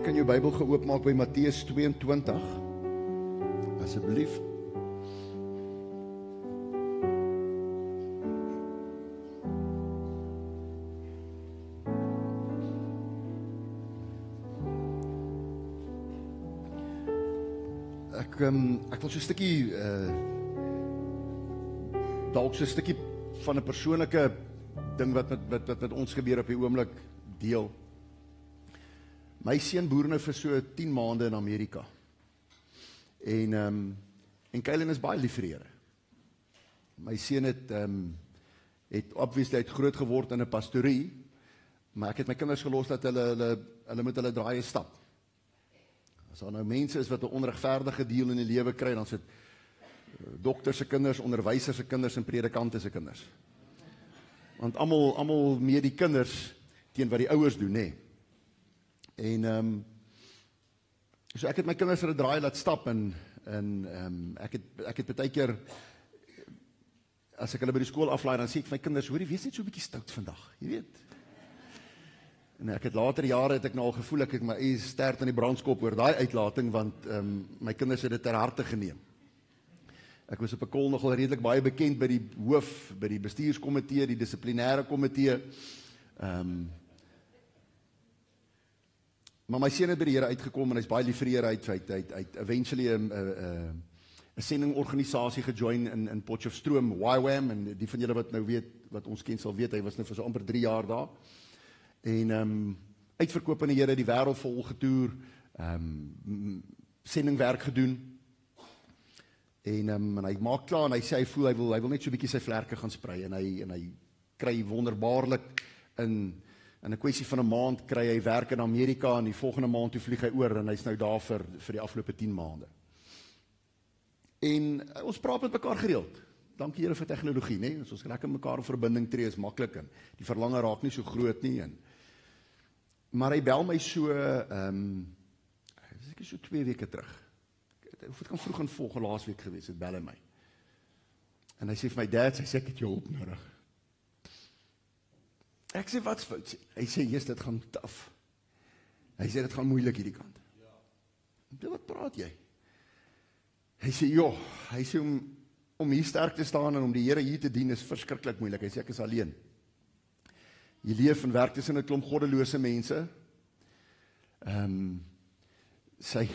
kan jou Bybel geoopmaak by Matteus 22, asseblief. Ek wil so 'n stukkie, dalk so 'n stukkie van 'n persoonlike ding wat met ons gebeur op die oomblik deel. My seun boer nou vir so 10 maande in Amerika. En Kylen is baie lief vir die Here. My seun het obviously groot geword in 'n pastorie, maar ek het my kinders gelos dat hulle moet hulle draaie stap. As daar nou mense is wat 'n onregverdige deel in die lewe kry, dan sit dokters se kinders, onderwysers se kinders en predikante se kinders. Want almal meer die kinders teen wat die ouers doen, nê. So ek het my kinders vir 'n draai laat stap en ek het baie keer, as ek hulle by die skool aflaai, dan sê ek vir my kinders, hoor jy, wees net so 'n bietjie stout vandag, jy weet. En ek het later jare het ek nou al gevoel ek my eie stert in die brandskop oor daai uitlating, want my kinders het dit ter harte geneem. Ek was op 'n kol nogal redelik baie bekend by die hoof, by die bestuurskomitee, die dissiplinêre komitee. Maar my seun het by die Here uitgekom en hy's baie lief vir die Here. Hy het eventually 'n sendingorganisasie gejoin in Potchefstroom, YWAM, en die van julle wat nou weet, wat ons ken sal weet, hy was nou vir so amper 3 jaar daar. En uitverkoop in die Here, die wêreld vol getoer, sendingwerk gedoen. En hy maak klaar en hy sê hy voel hy wil net so 'n bietjie sy vlerke gaan sprei, en hy kry wonderbaarlik in 'n kwessie van 'n maand kry hy werk in Amerika, en die volgende maand toe vlieg hy oor en hy's nou daar vir die afgelope 10 maande. En ons praat met mekaar gereeld. Dankie Here vir tegnologie, né? As ons lekker mekaar in verbinding tree, is maklik, en die verlange raak nie so groot nie. Maar hy bel my so, dis so 2 weke terug. Of het kan vroeg in volgende laasweek gewees, het bel hy my. En hy sê vir my, Dad, hy sê ek het jou hulp nodig. Ek sê, wat's fout? Hy sê, yes, dit gaan taaf. Hy sê, dit gaan moeilik hierdie kant. Ja. Wat praat jy? Hy sê, joh, hy sê, om hier sterk te staan en om die Here hier te dien is verskriklik moeilik. Hy sê, ek is alleen. Jy leef en werk tussen 'n klomp goddelose mense. Sy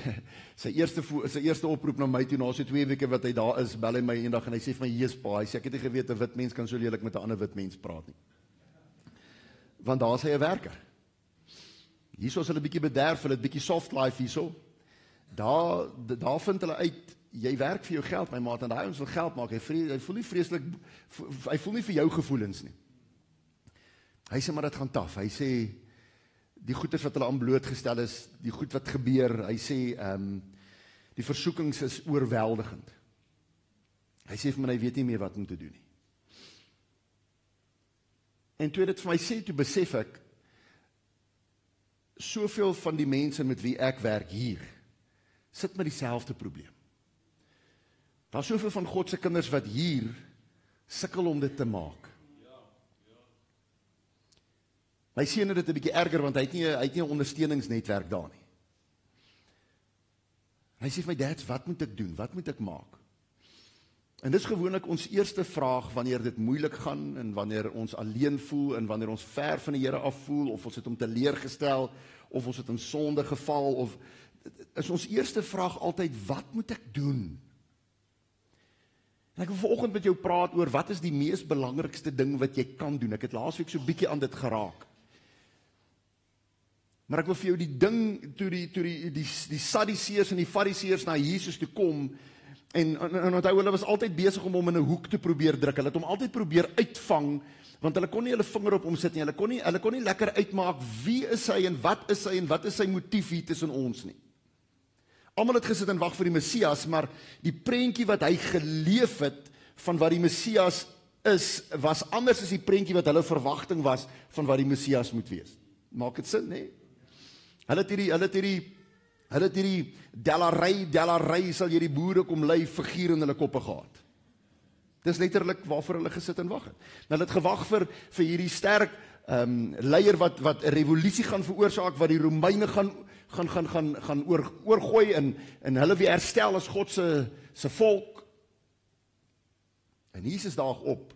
eerste oproep na my toe, na so 2 weke wat hy daar is, bel hy my eendag en hy sê vir my, Jesus pa, hy sê, ek het nie geweet 'n wit mens kan so lelik met 'n ander wit mens praat nie. Want daar is hy 'n werker. Hierso is hulle bietjie bederf, hulle het bietjie soft life hierso. Daar vind hulle uit, jy werk vir jou geld, my maat, en daai ons wil geld maak. Hy voel nie vreeslik, hy voel nie vir jou gevoelens nie. Hy sê, maar dit gaan taaf. Hy sê, die goeders wat hulle aan blootgestel is, die goed wat gebeur, hy sê, die versoekings is oorweldigend. Hy sê vir my, hy weet nie meer wat om te doen nie. En toe dit vir my sê, toe besef ek, soveel van die mense met wie ek werk hier, sit met dieselfde probleem. Daar is soveel van God se kinders wat hier sukkel om dit te maak. My seun het dit 'n bietjie erger, want hy het nie 'n ondersteuningsnetwerk daar nie. Hy sê vir my, Dad, wat moet ek doen? Wat moet ek maak? En dis gewoonlik ons eerste vraag wanneer dit moeilik gaan, en wanneer ons alleen voel, en wanneer ons ver van die Here af voel, of ons het hom teleurgestel, of ons het in sonde geval, of is ons eerste vraag altyd, wat moet ek doen? En ek wil vanoggend met jou praat oor, wat is die mees belangrikste ding wat jy kan doen? Ek het laasweek so 'n bietjie aan dit geraak. Maar ek wil vir jou die ding, toe die Sadduseërs en die Fariseërs na Jesus toe kom, en onthou, hulle was altyd besig om hom in 'n hoek te probeer druk. Hulle het hom altyd probeer uitvang, want hulle kon nie hulle vinger op hom sit nie. Hulle kon nie lekker uitmaak wie is hy en wat is sy motief hier tussen ons nie. Almal het gesit en wag vir die Messias, maar die prentjie wat hy geleef het van wat die Messias is, was anders as die prentjie wat hulle verwagting was van wat die Messias moet wees. Maak dit sin, nee? Hulle het hierdie Delarey sal jy die boere kom lei figuur in hulle koppe gehad. Dis letterlik waarvoor hulle gesit en wag het. Hulle het gewag vir hierdie sterk leier wat 'n revolusie gaan veroorsaak, wat die Romeine gaan oorgooi en hulle weer herstel as God se volk. En Jesus daag op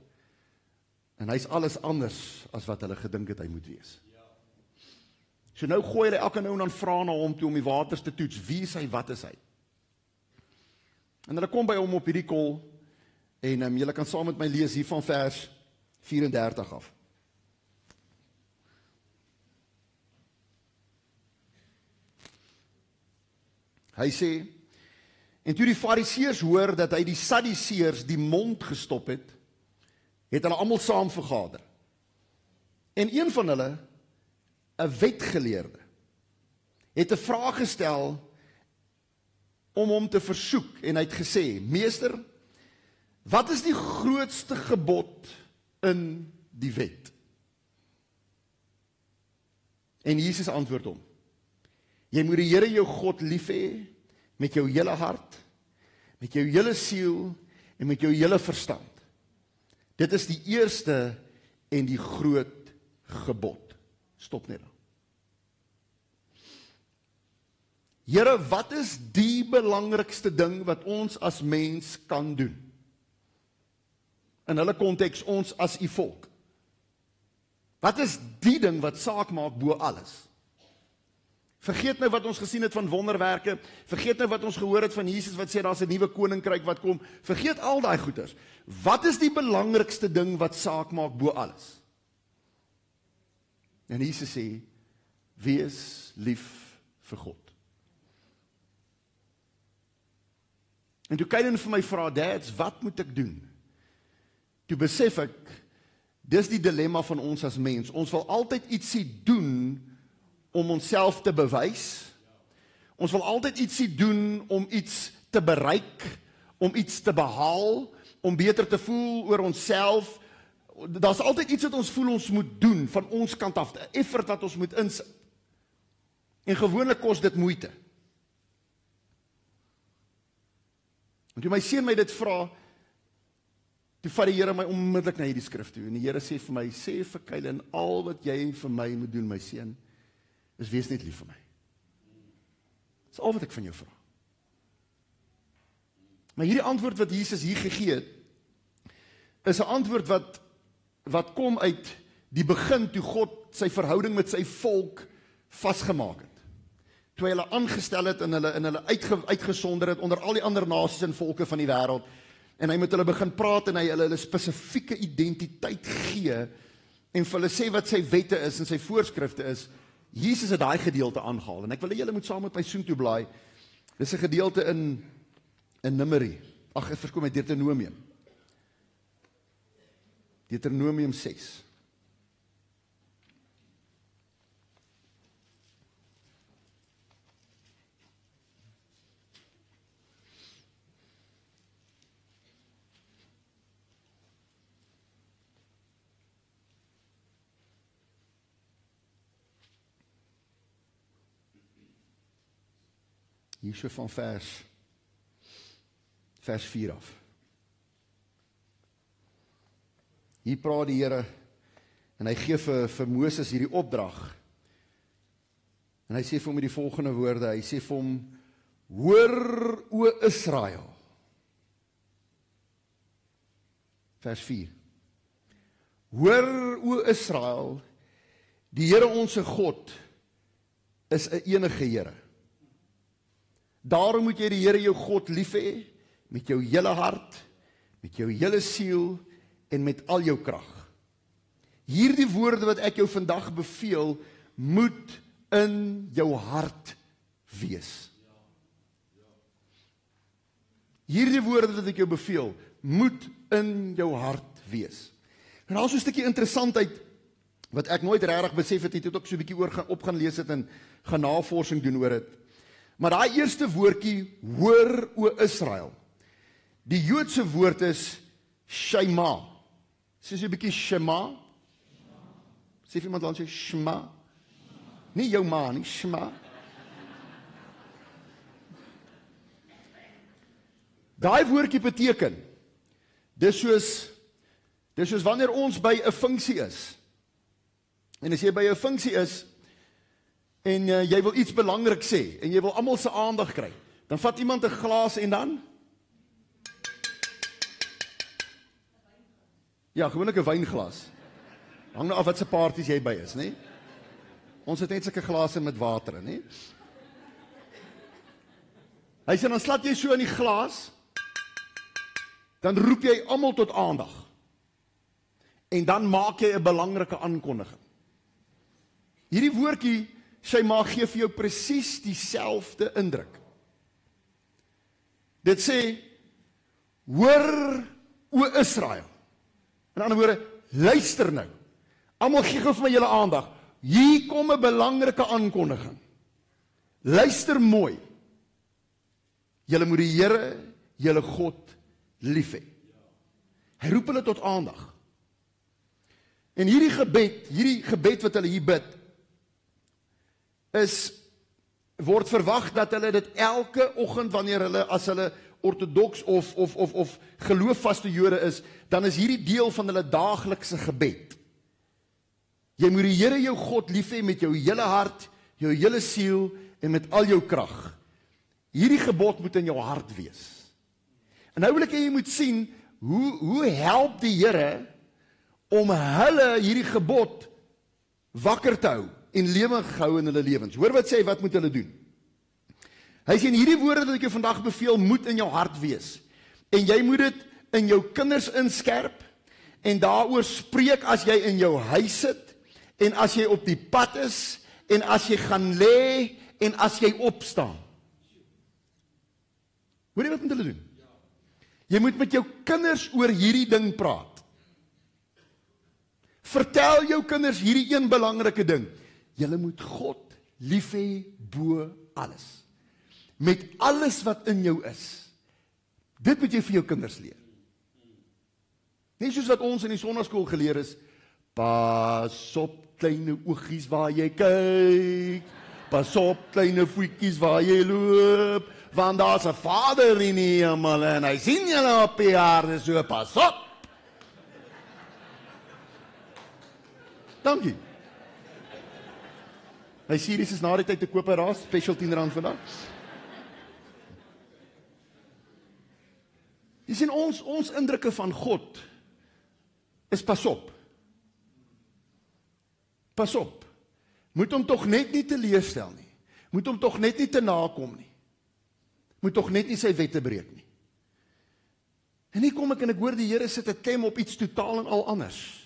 en hy's alles anders as wat hulle gedink het hy moet wees. So nou gooi hulle elke nou en dan vra na hom toe om die waters te toets. Wie is hy, wat is hy? En hulle kom by hom op hierdie kol en julle kan saam met my lees hier van vers 34 af. Hy sê, en toe die Fariseërs hoor dat hy die Sadduseërs die mond gestop het hulle almal saam vergader. En een van hulle, 'n wetgeleerde, het 'n vraag gestel om hom te versoek en hy het gesê, Meester, wat is die grootste gebod in die wet? En Jesus antwoord hom, jy moet die Here jou God lief hê met jou hele hart, met jou hele siel en met jou hele verstand. Dit is die eerste en die groot gebod. Stop net daar. Here, wat is die belangrikste ding wat ons as mens kan doen? In hulle konteks, ons as u volk. Wat is die ding wat saak maak bo alles? Vergeet nou wat ons gesien het van wonderwerke, vergeet nou wat ons gehoor het van Jesus wat sê daar's 'n nuwe koninkryk wat kom, vergeet al daai goeters. Wat is die belangrikste ding wat saak maak bo alles? En Jesus sê, wees lief vir God. En toe Kylen vir my vra, dads, wat moet ek doen? Toe besef ek, dis die dilemma van ons as mens. Ons wil altyd ietsie doen om onsself te bewys. Ons wil altyd ietsie doen om iets te bereik, om iets te behaal, om beter te voel oor onsself. Daar's altyd iets wat ons voel ons moet doen van ons kant af, 'n effort wat ons moet insit. En gewoonlik kos dit moeite. En toe my seun my dit vra, toe vat die Here my onmiddellik na hierdie skrif toe. En die Here sê vir my, sê vir Kylen, al wat jy vir my moet doen, my seun, is wees net lief vir my. Dis al wat ek van jou vra. Maar hierdie antwoord wat Jesus hier gegee het, is 'n antwoord wat kom uit die begin toe God sy verhouding met sy volk vasgemaak het. Toe hy hulle aangestel het en hulle uitgesonder het onder al die ander nasies en volke van die wêreld. En hy met hulle begin praat en hy hulle spesifieke identiteit gee en vir hulle sê wat sy wette is en sy voorskrifte is. Jesus het daai gedeelte aangehaal en ek wil hê julle moet saam met my soontoe blaai. Dis 'n gedeelte in Numeri. Ag, ek verkom met Deuteronomium. Deuteronomium 6. Hier so van vers 4 af. Hier praat die Here en hy gee vir Moses hierdie opdrag. En hy sê vir hom die volgende woorde, hy sê vir hom, hoor o Israel. Vers 4. Hoor o Israel, die Here onse God is 'n enige Here. Daarom moet jy die Here jou God lief hê, met jou hele hart, met jou hele siel en met al jou krag. Hierdie woorde wat ek jou vandag beveel, moet in jou hart wees. Hierdie woorde wat ek jou beveel, moet in jou hart wees. En daar is so 'n stukkie interessantheid wat ek nooit regtig besef het, het ook so 'n bietjie op gaan lees het en gaan navorsing doen oor dit. Maar daai eerste woordjie, hoor o Israel. Die Joodse woord is Shema. Sê so 'n bietjie Shema. Sê iemand langs jou Shema. Nie jou ma nie, Shema. Daai woordjie beteken, dis soos wanneer ons by 'n funksie is. En as jy by 'n funksie is, en jy wil iets belangrik sê, en jy wil almal se aandag kry, dan vat iemand 'n glas en dan? Ja, gewoonlik 'n wynglas. Hang nou af wat se parties jy by is, né? Ons het net sulke glase met water, né? Hy sê, dan slat jy so in die glas, dan roep jy almal tot aandag. En dan maak jy 'n belangrike aankondiging. Hierdie woordjie, sy maak gee vir jou presies dieselfde indruk. Dit sê, hoor o Israel. In ander woorde, luister nou. Almal gee gou vir my julle aandag. Hier kom 'n belangrike aankondiging. Luister mooi. Julle moet die Here, julle God, lief hê. Hy roep hulle tot aandag. En hierdie gebed wat hulle hier bid, word verwag dat hulle dit elke oggend wanneer hulle, as hulle ortodoks of geloofvaste Jode is, dan is hierdie deel van hulle daaglikse gebed. Jy moet die Here jou God lief hê met jou hele hart, jou hele siel en met al jou krag. Hierdie gebod moet in jou hart wees. En nou wil ek hê jy moet sien, hoe help die Here om hulle hierdie gebod wakker te hou en lewend gehou in hulle lewens. Hoor wat sê, wat moet hulle doen? Hy sê, hierdie woorde wat ek jou vandag beveel, moet in jou hart wees. En jy moet dit in jou kinders inskerp, en daaroor spreek as jy in jou huis sit, en as jy op die pad is, en as jy gaan lê, en as jy opstaan. Hoor jy wat moet hulle doen? Jy moet met jou kinders oor hierdie ding praat. Vertel jou kinders hierdie een belangrike ding. Julle moet God lief hê bo alles. Met alles wat in jou is. Dit moet jy vir jou kinders leer. Nie soos wat ons in die sonnaskool geleer is, pas op kleine oogies waar jy kyk, pas op kleine voetjies waar jy loop, want daar's 'n Vader in die hemel en hy sien julle op die aarde, so pas op. Dankie. My series is na die tyd te koop by Raas, special R10 vandag. Jy sien, ons indrukke van God is pas op. Pas op. Moet hom tog net nie teleurstel nie. Moet hom tog net nie te nakom nie. Moet tog net nie sy wette breek nie. En hier kom ek en ek hoor die Here sit 'n klem op iets totaal en al anders.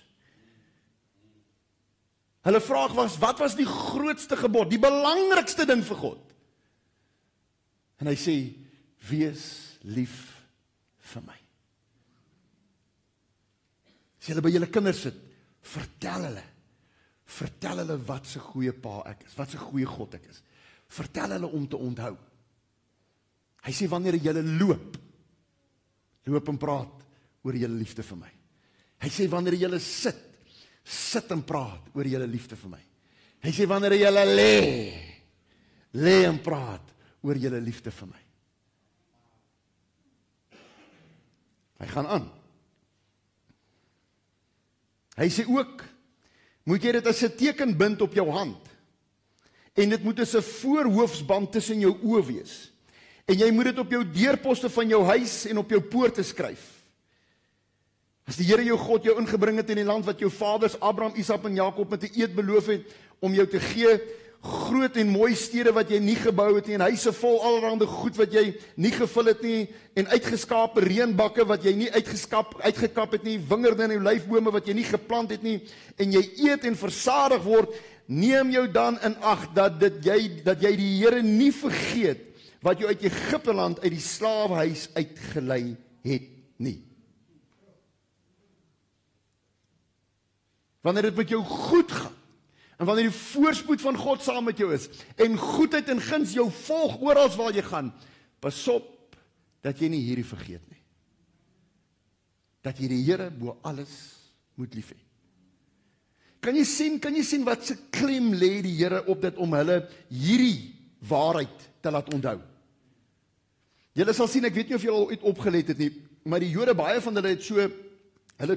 Hulle vraag was, wat was die grootste gebod, die belangrikste ding vir God? En hy sê, wees lief vir my. As julle by julle kinders sit, vertel hulle wat se goeie pa ek is, wat se goeie God ek is. Vertel hulle om te onthou. Hy sê, wanneer julle loop en praat oor julle liefde vir my. Hy sê, wanneer julle sit en praat oor julle liefde vir my. Hy sê, wanneer julle lê en praat oor julle liefde vir my. Hy gaan aan. Hy sê ook, moet jy dit as 'n teken bind op jou hand, en dit moet as 'n voorhoofsband tussen jou oë wees, en jy moet dit op jou deurposte van jou huis en op jou poorte skryf. As die Here jou God jou ingebring het in die land wat jou vaders Abraham, Isak en Jakob met 'n eed beloof het om jou te gee, groot en mooi stede wat jy nie gebou het nie, en huise vol allerhande goed wat jy nie gevul het nie, en uitgeskape reënbakke wat jy nie uitgekap het nie, wingerde en olyfbome wat jy nie geplant het nie, en jy eet en versadig word, neem jou dan in ag dat jy die Here nie vergeet wat jou uit Egipteland uit die slawehuis uitgelei het nie. Wanneer dit met jou goed gaan, en wanneer die voorspoed van God saam met jou is, en goedheid en guns jou volg oral waar jy gaan, pas op dat jy nie hierdie vergeet nie. Dat jy die Here bo alles moet lief hê. Kan jy sien wat se klem lê die Here op dit om hulle hierdie waarheid te laat onthou? Julle sal sien, ek weet nie of julle al ooit opgelet het nie, maar die Jode, baie van hulle het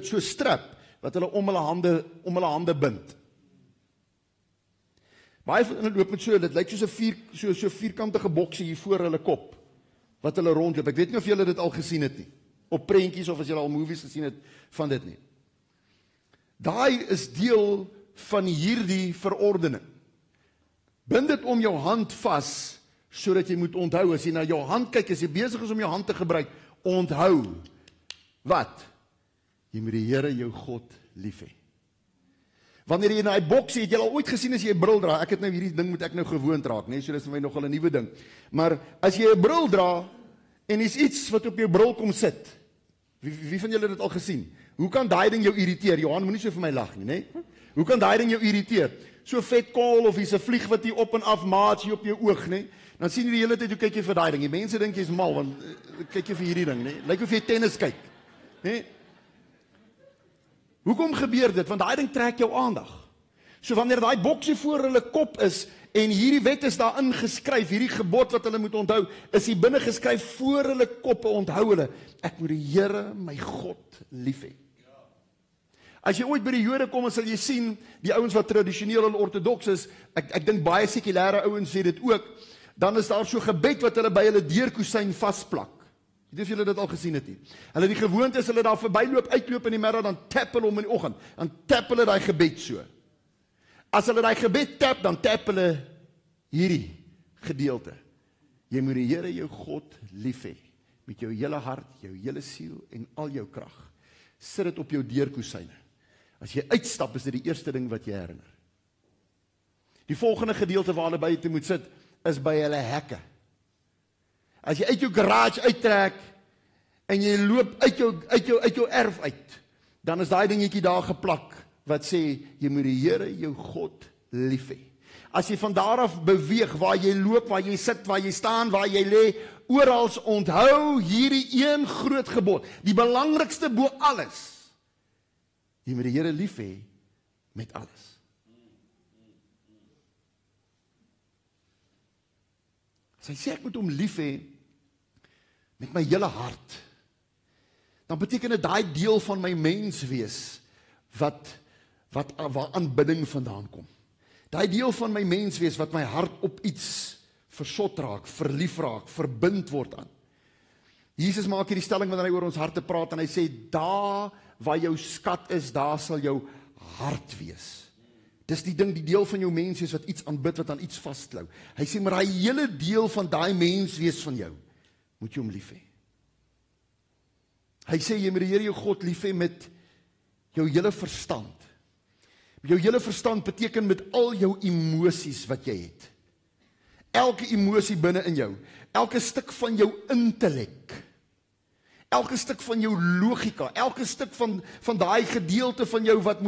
so strip wat hulle om hulle hande bind. Baie van hulle loop met so, dit lyk soos 'n so vierkantige boksie hier voor hulle kop, wat hulle rondloop. Ek weet nie of julle dit al gesien het nie, op prentjies of as julle al movies gesien het van dit nie. Daai is deel van hierdie verordening. Bind dit om jou hand vas, sodat jy moet onthou, as jy na jou hand kyk, as jy besig is om jou hand te gebruik, onthou, wat? Jy moet die Here jou God lief hê. Wanneer jy in daai boksie, het jy al ooit gesien as jy 'n bril dra, ek het nou hierdie ding moet ek nou gewoond raak, nee, so dis vir my nogal 'n nuwe ding, maar as jy 'n bril dra, en is iets wat op jou bril kom sit, wie van julle het dit al gesien? Hoe kan daai ding jou irriteer? Johan, moenie so vir my lag nie, nee? Hoe kan daai ding jou irriteer? So vet kol, of hier's 'n vlieg wat hier op en af maat hier op jou oog, nee? Dan sien jy die hele tyd, hoe kyk jy vir daai ding? Die mense dink jy's mal, want kyk jy vir hierdie ding, nee? Lyk of jy tennis kyk, nee? Hoekom gebeur dit? Want daai ding trek jou aandag. So wanneer daai boksie voor hulle kop is, en hierdie wet is daar ingeskryf, hierdie gebod wat hulle moet onthou, is hier binne geskryf voor hulle koppe, onthou hulle, ek moet die Here, my God, lief hê. As jy ooit by die Jode kom, sal jy sien, die ouens wat tradisioneel en ortodoks is, ek dink baie sekulêre ouens sê dit ook, dan is daar so gebed wat hulle by hulle deurkusyn vasplak. Ek weet of julle dit al gesien het nie. Hulle die gewoonte is, hulle daar verbyloop, uitloop in die middag, dan tap hulle hom in die oggend, dan tap hulle daai gebed so. As hulle daai gebed tap, dan tap hulle hierdie gedeelte. Jy moet die Here jou God lief hê, met jou hele hart, jou hele siel en al jou krag. Sit dit op jou deurkusyne. As jy uitstap, is dit die eerste ding wat jy herinner. Die volgende gedeelte waar hulle by te moet sit, is by hulle hekke. As jy uit jou garage uittrek, en jy loop uit jou erf uit, dan is daai dingetjie daar geplak, wat sê, jy moet die Here jou God lief hê. As jy van daar af beweeg, waar jy loop, waar jy sit, waar jy staan, waar jy lê, oral onthou hierdie een groot gebod, die belangrikste bo alles. Jy moet die Here lief hê met alles. As hy sê ek moet hom lief hê met my hele hart, dan beteken dit daai deel van my menswees waar aanbidding vandaan kom. Daai deel van my menswees wat my hart op iets versot raak, verlief raak, verbind word aan. Jesus maak hierdie stelling wanneer hy oor ons harte praat en hy sê, daar waar jou skat is, daar sal jou hart wees. Dis die ding, die deel van jou menswees wat iets aanbid, wat aan iets vastklou. Hy sê, maar die hele deel van daai menswees van jou, moet jy hom lief hê. Hy sê, jy moet die Here jou God lief hê met jou hele verstand. Jou hele verstand beteken met al jou emosies wat jy het. Elke emosie binne in jou, elke stuk van jou intellek, elke stuk van jou logika, elke stuk van daai gedeelte van jou wat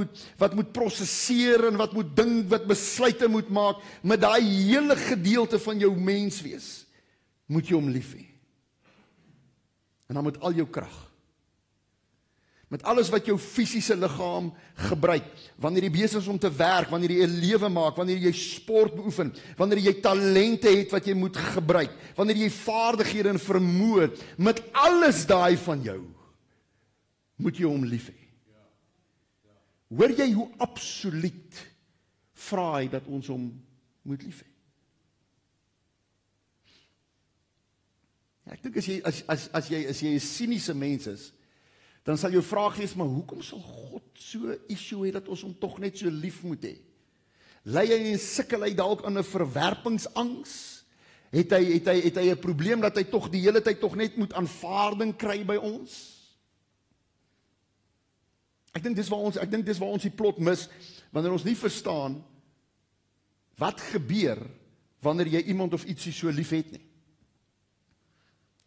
moet prosesseer en wat moet dink, wat besluite moet maak, met daai hele gedeelte van jou menswees, moet jy hom lief hê. En dan met al jou krag. Met alles wat jou fisiese liggaam gebruik, wanneer jy besig is om te werk, wanneer jy 'n lewe maak, wanneer jy sport beoefen, wanneer jy talente het wat jy moet gebruik, wanneer jy vaardighede en vermoë, met alles daai van jou, moet jy hom lief hê. Hoor jy hoe absoluut vra hy dat ons hom moet lief hê? Ja, ek dink as jy 'n siniese mens is, dan sal jou vraag wees, maar hoekom sal God so issue hê dat ons hom tog net so lief moet hê? Ly hy en sukkel hy dalk aan 'n verwerpingsangs? Het hy 'n probleem dat hy tog die hele tyd tog net moet aanvaarding kry by ons? Ek dink dis waar ons die plot mis, wanneer ons nie verstaan wat gebeur wanneer jy iemand of ietsie so lief het nie.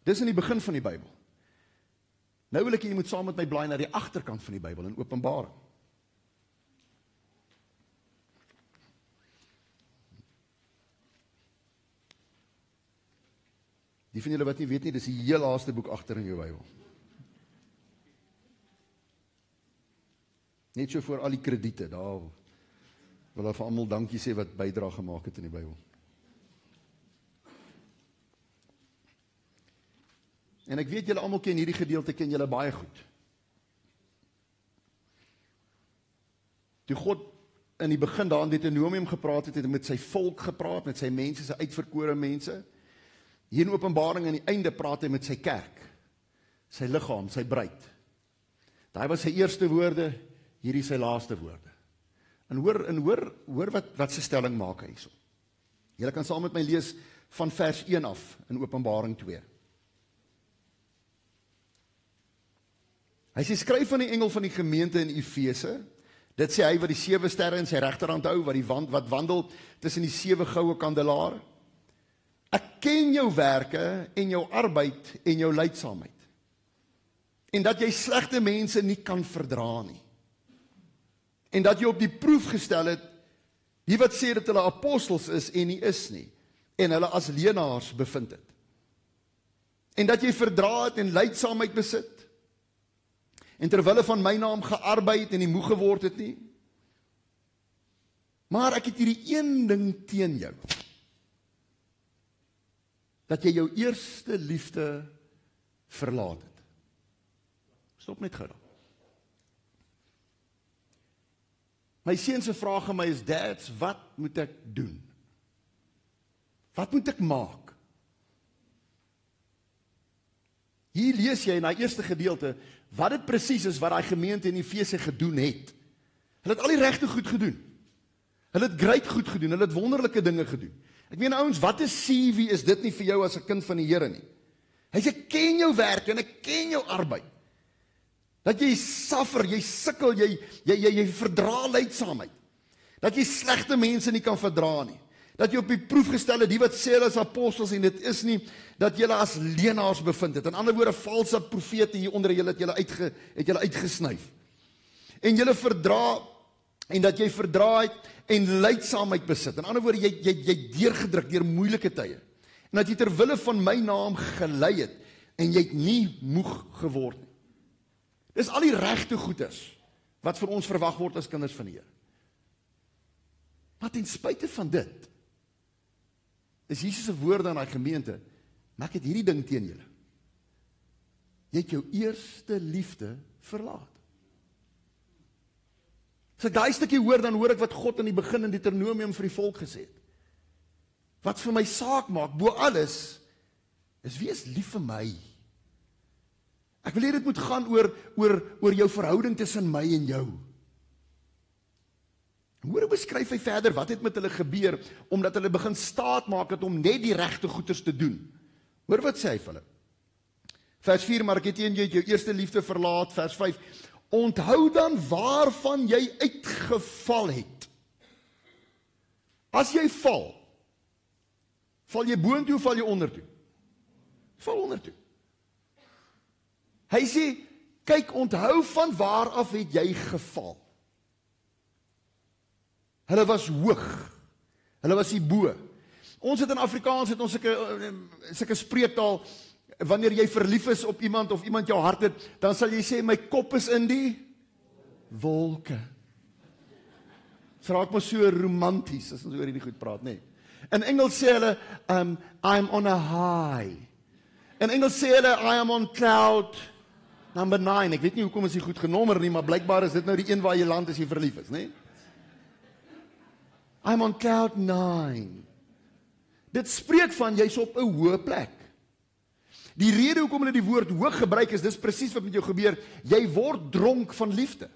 Dis in die begin van die Bybel. Nou wil ek jy moet saam met my blaai na die agterkant van die Bybel in Openbaring. Die van julle wat nie weet nie, dis die heel laaste boek agter in jou Bybel. Net so voor al die krediete, daar wil hy vir almal dankie sê wat bydra gemaak het in die Bybel. En ek weet julle almal ken hierdie gedeelte, ken julle baie goed. Toe God in die begin daar in Deuteronomium gepraat het, het hy met sy volk gepraat, met sy mense, sy uitverkore mense. Hier in Openbaring aan die einde praat hy met sy kerk, sy liggaam, sy bruid. Daai was sy eerste woorde, hierdie sy laaste woorde. En hoor wat sy stelling maak hy hierso. Julle kan saam met my lees van vers 1 af in Openbaring 2. Hy sê, skryf aan die engel van die gemeente in Efese, dit sê hy wat die 7 sterre in sy regterhand hou, wat wandel tussen die 7 goue kandelaar. Ek ken jou werke en jou arbeid en jou lydsaamheid. En dat jy slegte mense nie kan verdra nie. En dat jy op die proef gestel het, die wat sê dat hulle apostels is en nie is nie, en hulle as leenaars bevind het. En dat jy verdra het en lydsaamheid besit, en terwille van my naam gearbeid en nie moeg geword het nie. Maar ek het hierdie een ding teen jou, dat jy jou eerste liefde verlaat het. Stop net gou daar. My seun se vraag aan my is, dads, wat moet ek doen? Wat moet ek maak? Hier lees jy in die eerste gedeelte, wat dit presies is wat die gemeente in Efese gedoen het. Hulle het al die regte goed gedoen. Hulle het great goed gedoen, hulle het wonderlike dinge gedoen. Ek meen ouens, wat 'n CV is dit nie vir jou as 'n kind van die Here nie? Hy sê, ek ken jou werk en ek ken jou arbeid. Dat jy suffer, jy sukkel, jy verdra lydsaamheid. Dat jy slegte mense nie kan verdra nie. Dat jy op die proef gestel het, die wat sê hulle is apostels en dit is nie, dat julle as leenaars bevind het. In ander woorde, valse profete hier onder julle het julle uitgesnyf. En julle verdra, en dat jy verdra het en lydsaamheid besit. In ander woorde, jy deurgedruk deur moeilike tye. En dat jy terwille van my naam gelei het, en jy het nie moeg geword nie. Dis al die regte goedes, wat van ons verwag word as kinders van die Here. Maar ten spyte van dit, is Jesus se woorde aan daai gemeente, maar ek het hierdie ding teen julle. Jy het jou eerste liefde verlaat. As ek daai stukkie hoor, dan hoor ek wat God in die begin in Deuteronomium vir die volk gesê het. Wat vir my saak maak, bo alles, is wees lief vir my. Ek wil hê dit moet gaan oor jou verhouding tussen my en jou. Hoe beskryf hy verder, wat het met hulle gebeur, omdat hulle begin staat maak het om net die regte goeders te doen. Hoor wat sê hy vir hulle. Vers 4, maar ek het teen jou jou eerste liefde verlaat. Vers 5, onthou dan waarvan jy uitgeval het. As jy val jy boontoe of val jy ondertoe? Val ondertoe. Hy sê, kyk, onthou van waar af het jy geval. Hulle was hoog. Hulle was die bo. Ons het in Afrikaans het ons sulke spreektaal, wanneer jy verlief is op iemand of iemand jou hart het, dan sal jy sê, my kop is in die wolke. Dit raak maar so romanties, as ons oor hierdie goed praat, nee. In Engels sê hulle, I'm on a high. In Engels sê hulle, I am on cloud number 9. Ek weet nie hoekom is die goed genommer nie, maar blykbaar is dit nou die een waar jy land as jy verlief is, nee. I'm on cloud 9. Dit spreek van jy's op 'n hoë plek. Die rede hoekom hulle die woord hoog gebruik is, dis presies wat met jou gebeur. Jy word dronk van liefde.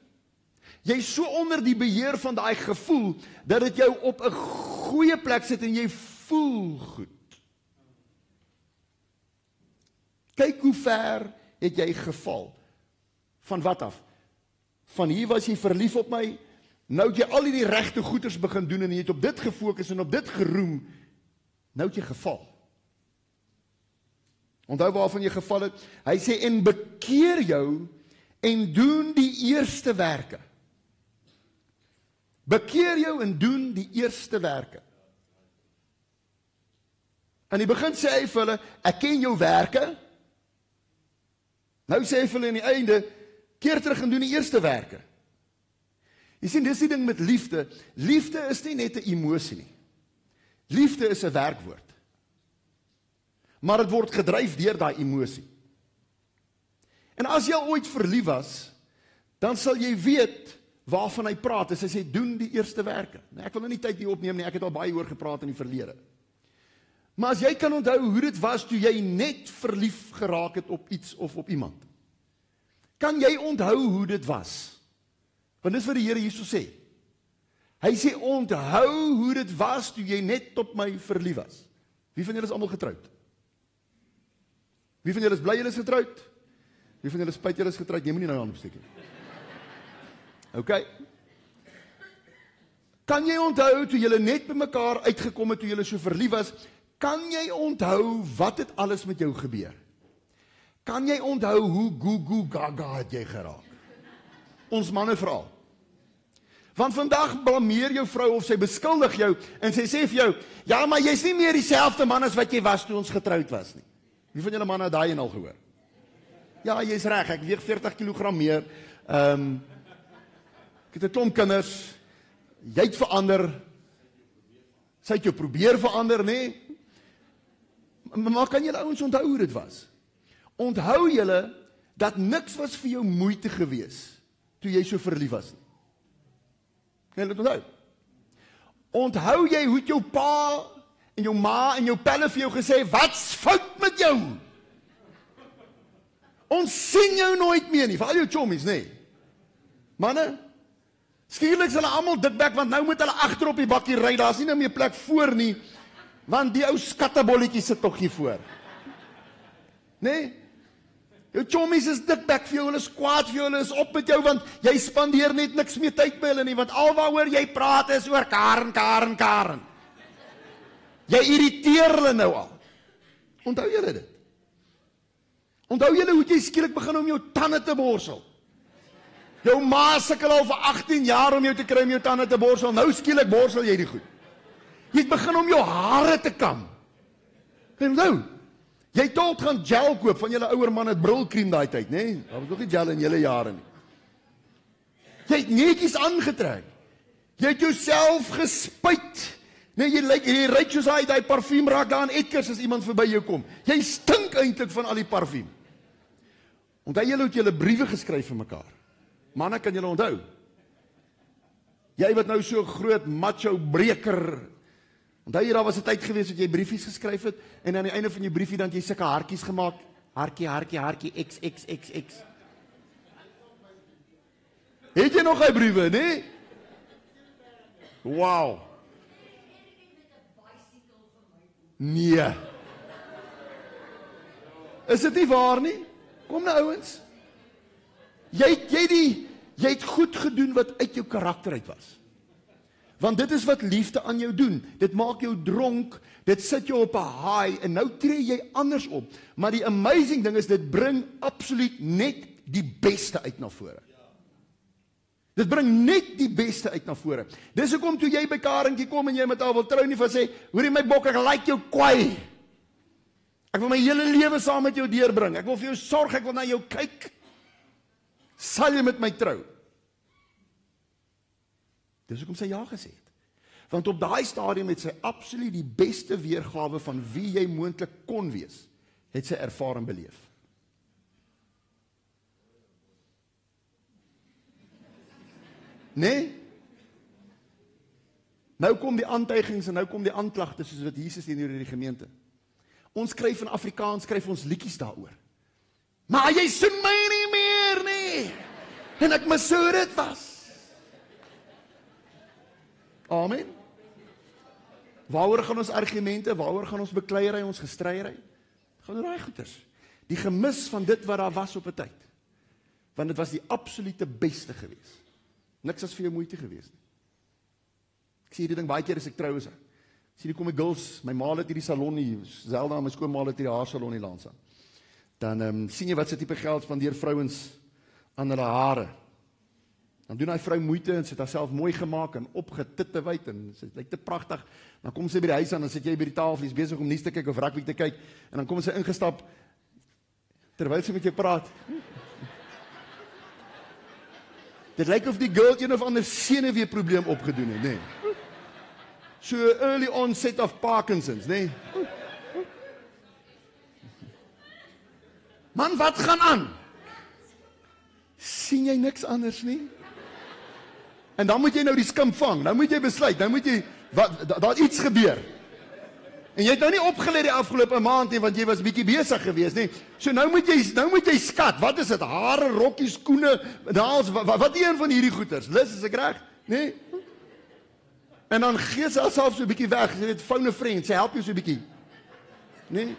Jy's so onder die beheer van daai gevoel dat dit jou op 'n goeie plek sit en jy voel goed. Kyk hoe ver het jy geval. Van wat af? Van hier was jy verlief op my. Nou het jy al die regte goeders begin doen en jy het op dit gefokus en op dit geroem, nou het jy geval. Onthou waarvan jy geval het? Hy sê, en bekeer jou en doen die eerste werke. Bekeer jou en doen die eerste werke. In die begin sê hy vir hulle, ek ken jou werke. Nou sê hy vir hulle in die einde, keer terug en doen die eerste werke. Jy sien, dis die ding met liefde. Liefde is nie net 'n emosie nie. Liefde is 'n werkwoord. Maar dit word gedryf deur daai emosie. En as jy ooit verlief was, dan sal jy weet waarvan hy praat, is hy sê, doen die eerste werke. Nou, ek wil nou nie tyd hier opneem nie, ek het al baie oor gepraat in die verlede. Maar as jy kan onthou hoe dit was toe jy net verlief geraak het op iets of op iemand, kan jy onthou hoe dit was? Want dis wat die Here hierso sê. Hy sê, onthou hoe dit was toe jy net op my verlief was. Wie van julle is almal getroud? Wie van julle is bly julle is getroud? Wie van julle spyt julle is getroud? Jy moet nie nou aan opsteek nie. OK. Kan jy onthou toe julle net by mekaar uitgekom het toe julle so verlief was? Kan jy onthou wat het alles met jou gebeur? Kan jy onthou hoe goo gaga het jy geraak? Ons manne veral. Want vandag blameer jou vrou of sy beskuldig jou en sy sê vir jou, ja, maar jy's nie meer dieselfde man as wat jy was toe ons getroud was nie. Wie van julle manne het daai een al gehoor? Ja, jy's reg, ek weeg 40 kg meer. Ek het 'n klomp kinders. Jy het verander. Sy het jou probeer verander, nê? Maar kan julle ouens onthou hoe dit was? Onthou julle dat niks was vir jou moeite gewees toe jy so verlief was nie? Kan julle dit onthou? Onthou jy hoe jou pa en jou ma en jou pelle vir jou gesê, wat's fout met jou? Ons sien jou nooit meer nie, vir al jou chommies, nê? Manne, skielik is hulle almal dikbek, want nou moet hulle agter op die bakkie ry, daar's nie nou meer plek voor nie, want die ou skattebolletjie sit tog hier voor. Nee? Jou chommies is dikbek vir jou, hulle is kwaad vir jou, hulle is op met jou, want jy spandeer net niks meer tyd by hulle nie, want alwaaroor jy praat is oor Karen. Jy irriteer hulle nou al. Onthou julle dit? Onthou julle hoe jy skielik begin om jou tande te borsel? Jou ma sukkel al vir 18 jaar om jou te kry om jou tande te borsel, nou skielik borsel jy die goed. Jy het begin om jou hare te kam. En nou, jy het tot gaan gel koop, van julle ouer man het brilkrem daai tyd, nê? Daar was nog nie gel in julle jare nie. Jy het netjies aangetrek. Jy het jouself gespuit. Nee, jy ruik soos daai parfuum raak daar in Edgars as iemand verby jou kom. Jy stink eintlik van al die parfuum. Onthou julle het julle briewe geskryf vir mekaar. Manne, kan julle onthou? Jy wat nou so groot macho breker. Onthou jy daar was 'n tyd gewees dat jy briefies geskryf het en aan die einde van jou briefie dan jy sulke hartjies gemaak. Hartjie XXXX. Het jy nog hy briewe, nee? Wow. Nee. Is dit nie waar nie? Kom nou ouens. Jy het goed gedoen wat uit jou karakter uit was. Want dit is wat liefde aan jou doen. Dit maak jou dronk, dit sit jou op 'n high en nou tree jy anders op. Maar die amazing ding is dit bring absoluut net die beste uit na vore. Dit bring net die beste uit na vore. Dis hoekom toe jy by Karentjie kom en jy met haar wil trou nie van sê, hoorie my bok, ek like jou kwaai. Ek wil my hele lewe saam met jou deurbring. Ek wil vir jou sorg, ek wil na jou kyk. Sal jy met my trou? Dis hoekom sy ja gesê het. Want op daai stadium het sy absoluut die beste weergawe van wie jy moontlik kon wees, het sy ervaar en beleef. Nee? Nou kom die aantuigings en nou kom die aanklagte soos wat Jesus teenoor die gemeente. Ons skryf in Afrikaans, skryf ons liedjies daaroor. Maar jy soen my nie meer nie. En ek mis hoe dit was. Amen. Waaroor gaan ons argumente, waaroor gaan ons bekleierery, ons gestryery? Gaan oor daai goeters. Die gemis van dit wat daar was op 'n tyd. Want dit was die absolute beste gewees. Niks was vir jou moeite gewees nie. Ek sê hierdie ding baie keer as ek trou is. Sien die kom die girls, my ma het hierdie salon hier, Zelda en my skoonma het hierdie haarsalon hier langs aan. Dan sien jy wat se tipe geld spandeer vrouens aan hulle hare. Dan doen hy vrou moeite en sy het haarself mooi gemaak en opgetitte wyd en sy lyk te pragtig. Dan kom sy by die huis aan en sit jy by die tafel, jy's besig om nuus te kyk of rugby te kyk en dan kom sy ingestap terwyl sy met jou praat. Dit lyk of die girl een of ander senuweeprobleem opgedoen het, nee. So early onset of Parkinson's, nee. Man, wat gaan aan? Sien jy niks anders nie? En dan moet jy nou die skimp vang. Nou moet jy besluit, nou moet jy daar iets gebeur. En jy het nou nie opgelet die afgelope maand nie, want jy was bietjie besig geweest, nie. So nou moet jy skat. Wat is dit? Hare, rokkies, skoene, naels, wat een van hierdie goeders? Lus, is ek reg? Nee. En dan gee sy self so 'n bietjie weg. Sy weet phone 'n vriend, sy help jou so 'n bietjie. Nee.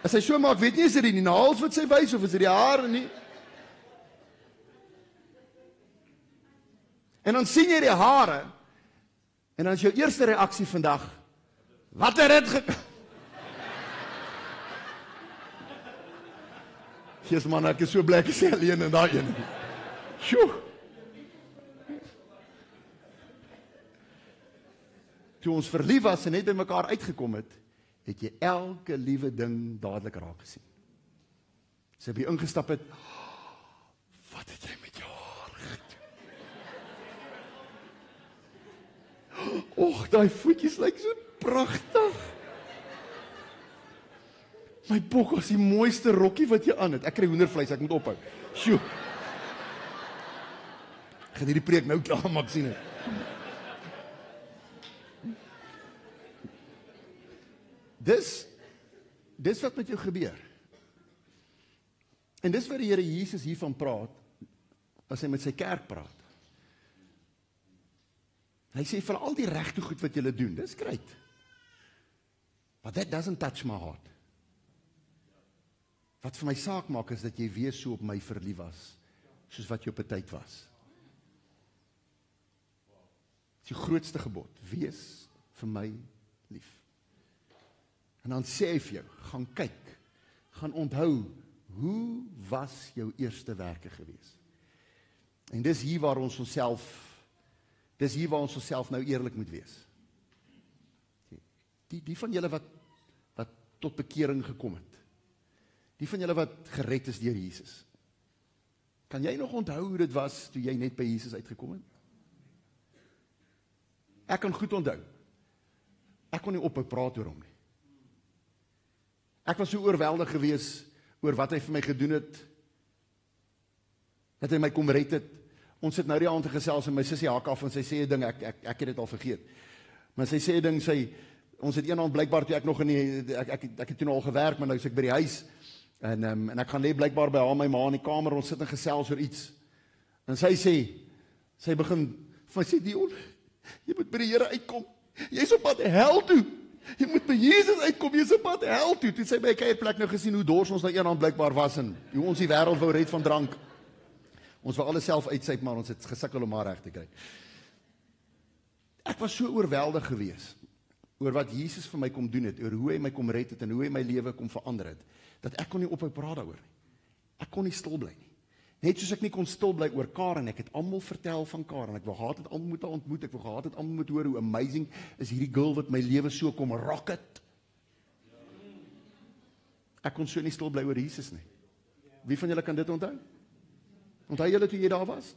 As sy so maak, weet nie is dit die naels wat sy wys of is dit die hare nie. En dan sien jy die hare. En dan is jou eerste reaksie vandag: wat het dit Jesus man, ek is so bly ek is nie alleen in daai een. Sjoe. Toe ons verlief was en net by mekaar uitgekom het jy elke liewe ding dadelik raak gesien. Sy by ingestap het, wat het jy met jou haar gedoen? Och, daai voetjies lyk so pragtig. My bok was die mooiste rokkie wat jy aan het. Ek kry hoendervleis, ek moet ophou. Sjoe. Ek gaan hierdie preek nou klaar maak, sien het. Dis wat met jou gebeur. En dis wat die Here Jesus hiervan praat, as hy met sy kerk praat. Hy sê, vir al die regte goed wat julle doen, dis great. But that doesn't touch my heart. Wat vir my saak maak, is dat jy weer so op my verlief was, soos wat jy op 'n tyd was. Dis die grootste gebod, wees vir my lief. En dan sê hy vir jou, gaan kyk, gaan onthou, hoe was jou eerste werke gewees? En dis hier waar ons onsself nou eerlik moet wees. Die van julle wat tot bekering gekom het, die van julle wat gered is deur Jesus, kan jy nog onthou hoe dit was, toe jy net by Jesus uitgekom het? Ek kan goed onthou, ek kon nie ophou praat oor hom nie. Ek was so oorweldig gewees oor wat hy vir my gedoen het, dat hy my kom red het. Ons het nou die aand gesels en my sussie haak af en sy sê 'n ding, ek het dit al vergeet. Maar sy sê 'n ding, ons het eendag blykbaar toe ek nog ek het toe al gewerk, maar nou is ek by die huis en ek gaan lê blykbaar by haar my ma in die kamer, ons sit en gesels oor iets. En sy begin van sê, Dion, jy moet by die Here uitkom. Jy's op pad hel toe. Jy moet by Jesus uitkom, jy's op pad hel toe. Toe het sy by 'n kuierplek nou gesien hoe dors ons nou eendag blykbaar was en hoe ons die wêreld wou red van drank. Ons wou alles self uitsyp, maar ons het gesukkel om haar reg te kry. Ek was so oorweldig gewees oor wat Jesus vir my kom doen het, oor hoe hy my kom red het en hoe hy my lewe kom verander het, dat ek kon nie ophou praat daaroor nie. Ek kon nie stil bly nie. Net soos ek nie kon stil bly oor Karen, ek het almal vertel van Karen, ek wou gehad het almal moet haar ontmoet, ek wou gehad het almal moet hoor hoe amazing is hierdie girl wat my lewe so kom rocket. Ek kon so nie stil bly oor Jesus nie. Wie van julle kan dit onthou? Onthou julle toe jy daar was?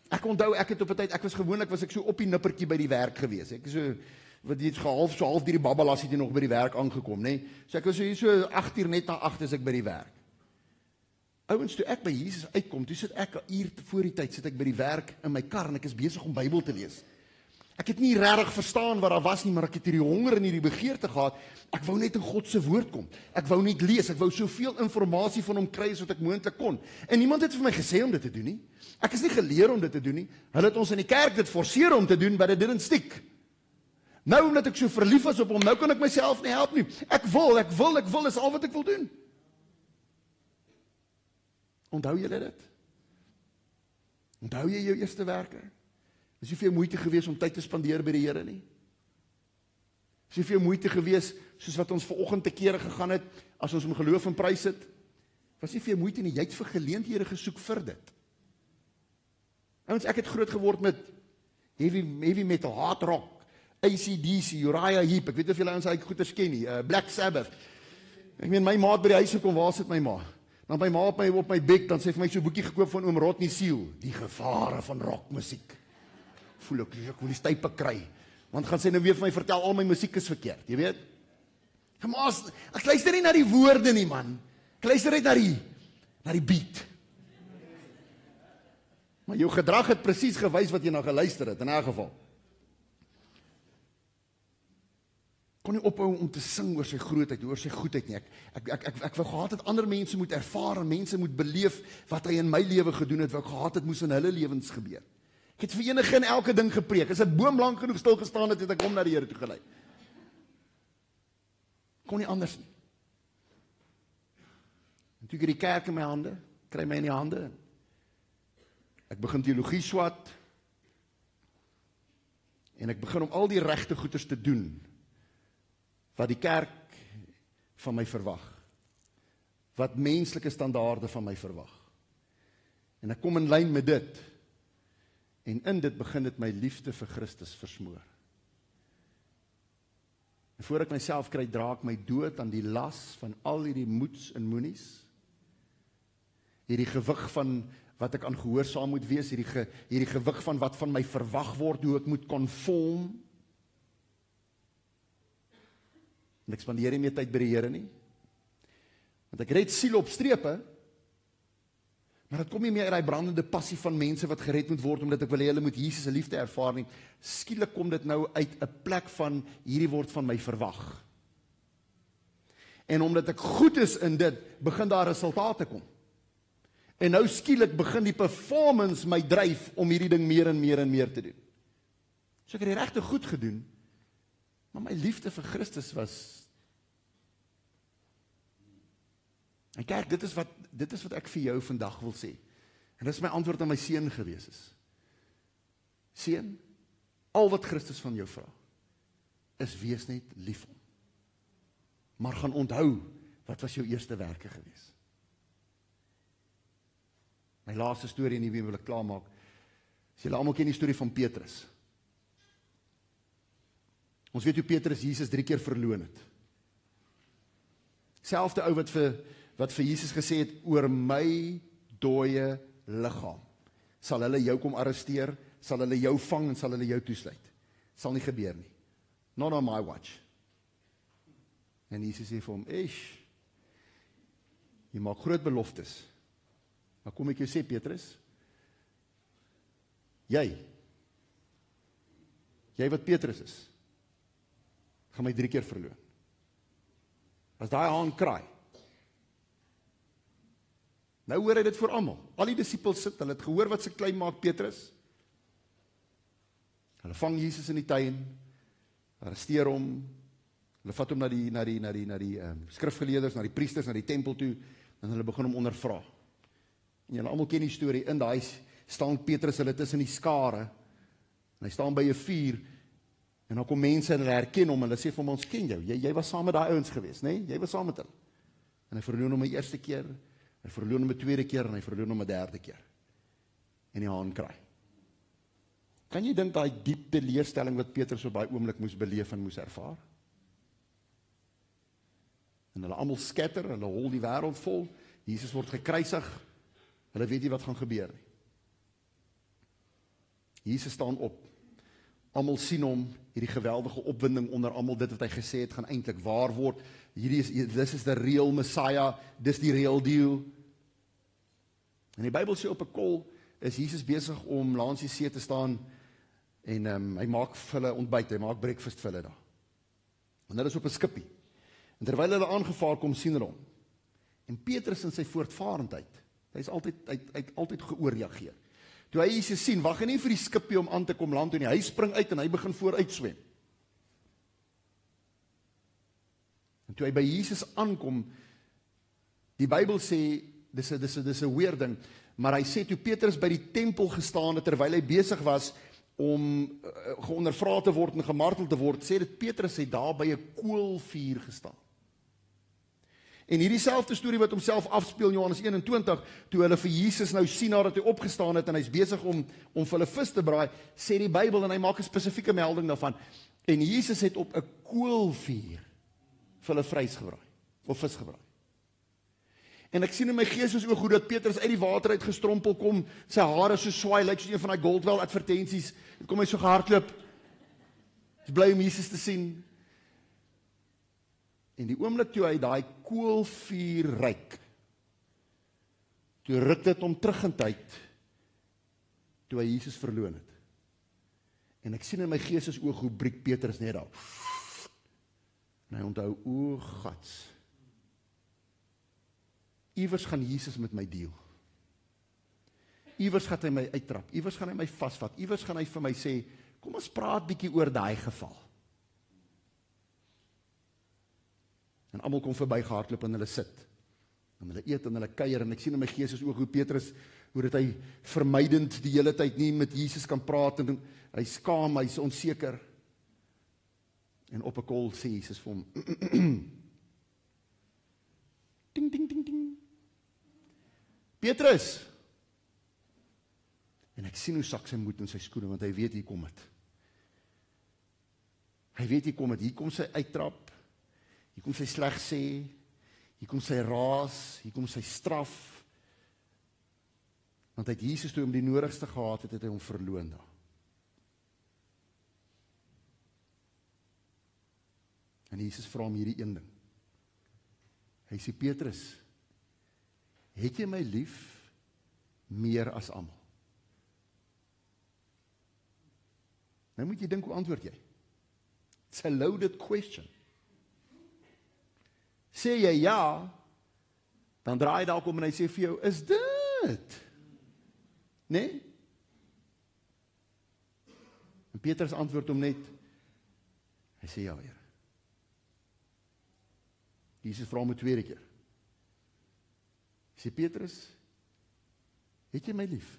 Ek onthou, ek het op 'n tyd, gewoonlik was ek so op die nippertjie by die werk gewees. Ek is so, wat jy half deur die babbelas het jy nog by die werk aangekom, nê? So ek was so hier so 8 uur net na 8 is ek by die werk. Ouens, toe ek by Jesus uitkom, toe sit ek 'n uur voor die tyd, sit ek by die werk in my kar en ek is besig om Bybel te lees. Ek het nie regtig verstaan wat daar was nie, maar ek het hierdie honger en hierdie begeerte gehad. Ek wou net in God se woord kom. Ek wou net lees, ek wou soveel inligting van hom kry as wat ek moontlik kon. En niemand het vir my gesê om dit te doen nie. Ek is nie geleer om dit te doen nie. Hulle het ons in die kerk dit forceer om te doen, but it didn't stick. Nou omdat ek so verlief was op hom, nou kan ek myself nie help nie. Ek wil, is al wat ek wil doen. Onthou julle dit? Onthou jy jou eerste werke? Is nie vir jou moeite gewees om tyd te spandeer by die Here nie? Is nie vir jou moeite gewees, soos wat ons vanoggend te kere gegaan het, as ons om geloof en prys het? Was nie vir jou moeite nie, jy het vir geleenthede gesoek vir dit. Ouens, ek het groot geword met heavy metal, hard rock, AC/DC, Uriah Heep, ek weet of julle ouens hy goeders ken nie, Black Sabbath. Ek meen, my ma het by die huis gekom, waar sit my ma? Dan my ma op my bek, dan sê vir my so 'n boekie gekoop van oom Rodney Seal, die gevare van rockmusiek. Voel ek wil die stype kry, want gaan sy nou weer vir my vertel, al my musiek is verkeerd, jy weet? Maar ek luister nie na die woorde nie, man. Ek luister net na die beat. Maar jou gedrag het presies gewys wat jy na geluister het, in 'n geval. Kon nie ophou om te sing oor sy grootheid, oor sy goedheid nie. Ek wou gehad het ander mense moet ervaar en mense moet beleef wat hy in my lewe gedoen het, wat ek gehad het moes in hulle lewens gebeur. Ek het vir enige en elke ding gepreek. As 'n boom lank genoeg stil gestaan het, het ek hom na die Here toe gelei. Kon nie anders nie. En toe ek die kerk in my hande, kry my in die hande. Ek begin teologie swat. En ek begin om al die regte goeders te doen wat die kerk van my verwag. Wat menslike standaarde van my verwag. En ek kom in lyn met dit. En in dit begin dit my liefde vir Christus versmoor. En voor ek myself kry, dra ek my dood aan die las van al hierdie moeds en moenies. Hierdie gewig van wat ek aan gehoorsaam moet wees, hierdie gewig van wat van my verwag word, hoe ek moet conform. En ek spandeer nie meer tyd by die Here nie. Want ek red siele op strepe, maar dit kom nie meer uit die brandende passie van mense wat gered moet word, omdat ek wil hê hulle moet Jesus se liefde ervaar nie. Skielik kom dit nou uit 'n plek van, hierdie word van my verwag. En omdat ek goed is in dit, begin daar resultate kom. En nou skielik begin die performance my dryf om hierdie ding meer en meer en meer te doen. So ek het die regte goed gedoen, maar my liefde vir Christus was. En kyk, dit is wat ek vir jou vandag wil sê. En dit is my antwoord aan my seun gewees is. Seun, al wat Christus van jou vra, is wees net lief hom. Maar gaan onthou, wat was jou eerste werke gewees? My laaste storie, en wie wil ek klaarmaak. As julle almal ken die storie van Petrus. Ons weet hoe Petrus Jesus 3 keer verloon het. Selfde ou wat vir Jesus gesê het, oor my dooie liggaam sal hulle jou kom arresteer, sal hulle jou vang en sal hulle jou toesluit. Sal nie gebeur nie. Not on my watch. En Jesus sê vir hom, jy maak groot beloftes. Maar kom ek jou sê, Petrus, jy wat Petrus is, gaan my 3 keer verloon. As daai haan kraai. Nou hoor hy dit vir almal. Al die disippels sit, hulle het gehoor wat se klein maak Petrus. Hulle vang Jesus in die tuin, arresteer hom, hulle vat hom na die skrifgeleerders, na die priesters, na die tempel toe, en hulle begin hom ondervra. En julle almal ken die storie, in daai staan Petrus hulle tussen die skare, en hy staan by 'n vuur, en dan kom mense en hulle herken hom, en hulle sê vir hom, ons ken jou, jy was saam met daai ouens gewees, nee? Jy was saam met hulle. En hy verloon hom die eerste keer, hy verloon hom die tweede keer, en hy verloon hom die derde keer. En die haan kraai. Kan jy dink daai diep teleurstelling wat Petrus op daai oomblik moes beleef en moes ervaar? En hulle almal skatter, hulle hol die wêreld vol, Jesus word gekruisig, hulle weet nie wat gaan gebeur nie. Jesus staan op, almal sien hom, hierdie geweldige opwinding onder almal, dit wat hy gesê het, gaan eintlik waar word, this is the real Messiah, dis die real deal. En die Bybel sê op 'n kol, is Jesus besig om langs die see te staan, en hy maak vir hulle ontbyt, hy maak breakfast vir hulle daar. En hulle is op 'n skipie. En terwyl hulle aangevaar kom, sien hulle hom. En Petrus in sy voortvarendheid, hy het altyd geoorreageer. Toe hy Jesus sien, wag hy nie vir die skipie om aan te kom land toe nie, hy spring uit en hy begin vooruit swem. En toe hy by Jesus aankom, die Bybel sê, dis 'n weird ding, maar hy sê toe Petrus by die tempel gestaan het, terwyl hy besig was om geondervra te word en gemartel te word, sê dit Petrus het daar by 'n koolvuur gestaan. En hierdie selfde storie wat homself afspeel in Johannes 21, toe hulle vir Jesus nou sien nadat hy opgestaan het en hy's besig om vir hulle vis te braai, sê die Bybel en hy maak 'n spesifieke melding daarvan. En Jesus het op 'n koolvuur vir hulle vleis gebraai of vis gebraai. En ek sien in my gees soos oog hoe dat Petrus uit die water uit gestrompel kom, sy hare so swaai, lyk soos een van daai Goldwell advertensies. En kom hy so gehardloop. Dis bly om Jesus te sien. En die oomblik toe hy daai koolvuur ruik, toe ruk dit hom terug in tyd toe hy Jesus verloon het. En ek sien in my geestesoog hoe breek Petrus net daar. En hy onthou, o gats, iewers gaan Jesus met my deel. Iewers gaan hy my uittrap, iewers gaan hy my vasvat, iewers gaan hy vir my sê, kom ons praat bietjie oor daai geval. En almal kom verby gehardloop en hulle sit. En hulle eet en hulle kuier en ek sien in my gees is ook hoe Petrus, hoe dit hy vermydend die hele tyd nie met Jesus kan praat en hy skaam, hy is onseker. En op 'n kol sê Jesus vir hom, ding, ding, ding, ding. Petrus! En ek sien hoe sak sy moed in sy skoene, want hy weet hier kom het. Hy weet hier kom het, hier kom sy uittrap, hier kom sy sleg sê, hier kom sy raas, hier kom sy straf. Want hy het Jesus toe om die nodigste gehad het, het hy hom verloon daar. En Jesus vra hom hierdie een ding. Hy sê, Petrus, het jy my lief meer as almal? Nou moet jy dink, hoe antwoord jy? It's a loaded question. Sê jy ja, dan draai hy dalk om en hy sê vir jou, is dit? Nee? En Petrus antwoord hom net, hy sê ja, Here. Jesus vra hom 'n tweede keer. Hy sê, Petrus, het jy my lief?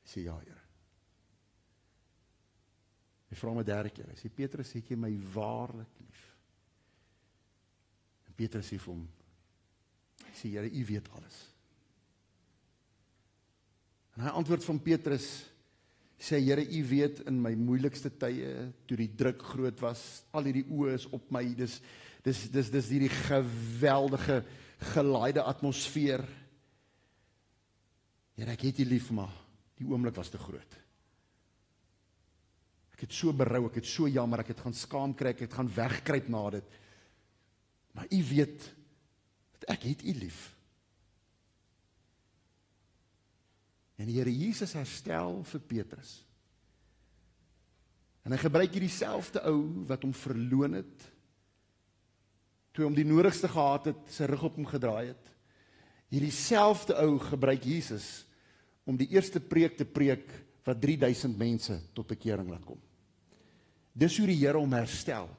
Hy sê ja, Here. Hy vra hom 'n derde keer. Hy sê, Petrus, het jy my waarlik lief? En Petrus sê vir hom, hy sê, Here, U weet alles. En hy antwoord van Petrus, sê, Here, U weet in my moeilikste tye, toe die druk groot was, al hierdie oë is op my, dis hierdie geweldige, gelaaide atmosfeer. Here, ek het U lief, maar die oomblik was te groot. Ek het so berou, ek het so jammer, ek het gaan skaam kry, ek het gaan wegkruip na dit. Maar U weet, dat ek het U lief. En die Here Jesus herstel vir Petrus. En hy gebruik hierdie selfde ou wat hom verloon het, toe hy hom die nodigste gehad het, sy rug op hom gedraai het. Hierdie selfde ou gebruik Jesus om die eerste preek te preek wat 3000 mense tot bekering laat kom. Dis hoe die Here hom herstel,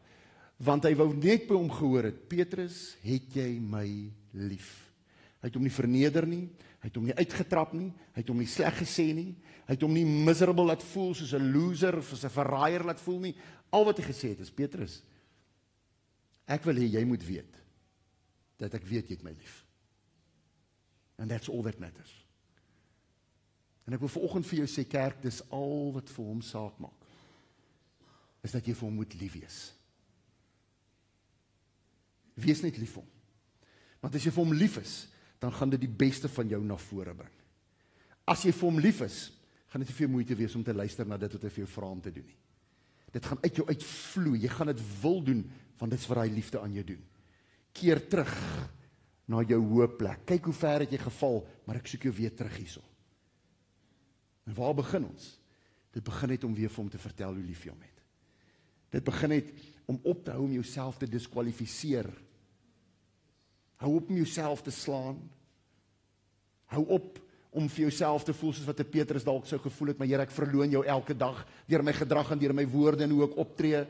want hy wou net by hom gehoor het, Petrus, het jy my lief? Hy het hom nie verneder nie, hy het hom nie uitgetrap nie, hy het hom nie sleg gesê nie, hy het hom nie miserable laat voel, soos 'n loser of soos 'n verraaier laat voel nie. Al wat hy gesê het is, Petrus, ek wil hê jy moet weet, dat ek weet jy het my lief. And that's all that matters. En ek wil vanoggend vir jou sê, kerk, dis al wat vir hom saak maak, is dat jy vir hom moet lief wees. Wees net lief vir hom. Want as jy vir hom lief is, dan gaan dit die beste van jou na vore bring. As jy vir hom lief is, gaan dit nie veel moeite wees om te luister na dit wat hy vir jou vra om te doen nie. Dit gaan uit jou uitvloei, jy gaan dit wil doen, want dit is wat hy liefde aan jou doen. Keer terug na jou hoë plek, kyk hoe ver het jy geval, maar ek soek jou weer terug hierso. En waar begin ons? Dit begin net om weer vir hom te vertel hoe lief jy hom het. Dit begin net om op te hou om jouself te diskwalifiseer. Hou op om jouself te slaan. Hou op om vir jouself te voel soos wat 'n Petrus dalk sou gevoel het, maar Here, ek verloon jou elke dag deur my gedrag en deur my woorde en hoe ek optree.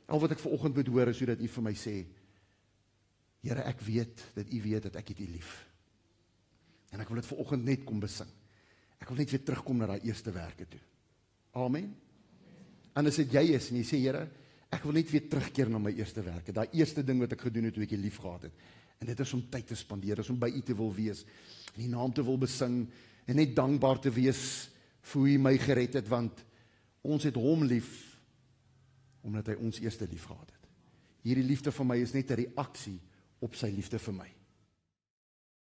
Al wat ek vanoggend moet hoor is hoe dat U vir my sê, Here, ek weet dat U weet dat ek het U lief. En ek wil dit vanoggend net kom besing. Ek wil net weer terugkom na daai eerste werke toe. Amen. En as dit jy is en jy sê, Here, ek wil net weer terugkeer na my eerste werke. Daai eerste ding wat ek gedoen het toe ek U lief gehad het. En dit is om tyd te spandeer, is om by U te wil wees, en U naam te wil besing, en net dankbaar te wees vir hoe U my gered het, want ons het hom lief, omdat hy ons eerste lief gehad het. Hierdie liefde vir my is net 'n reaksie op sy liefde vir my.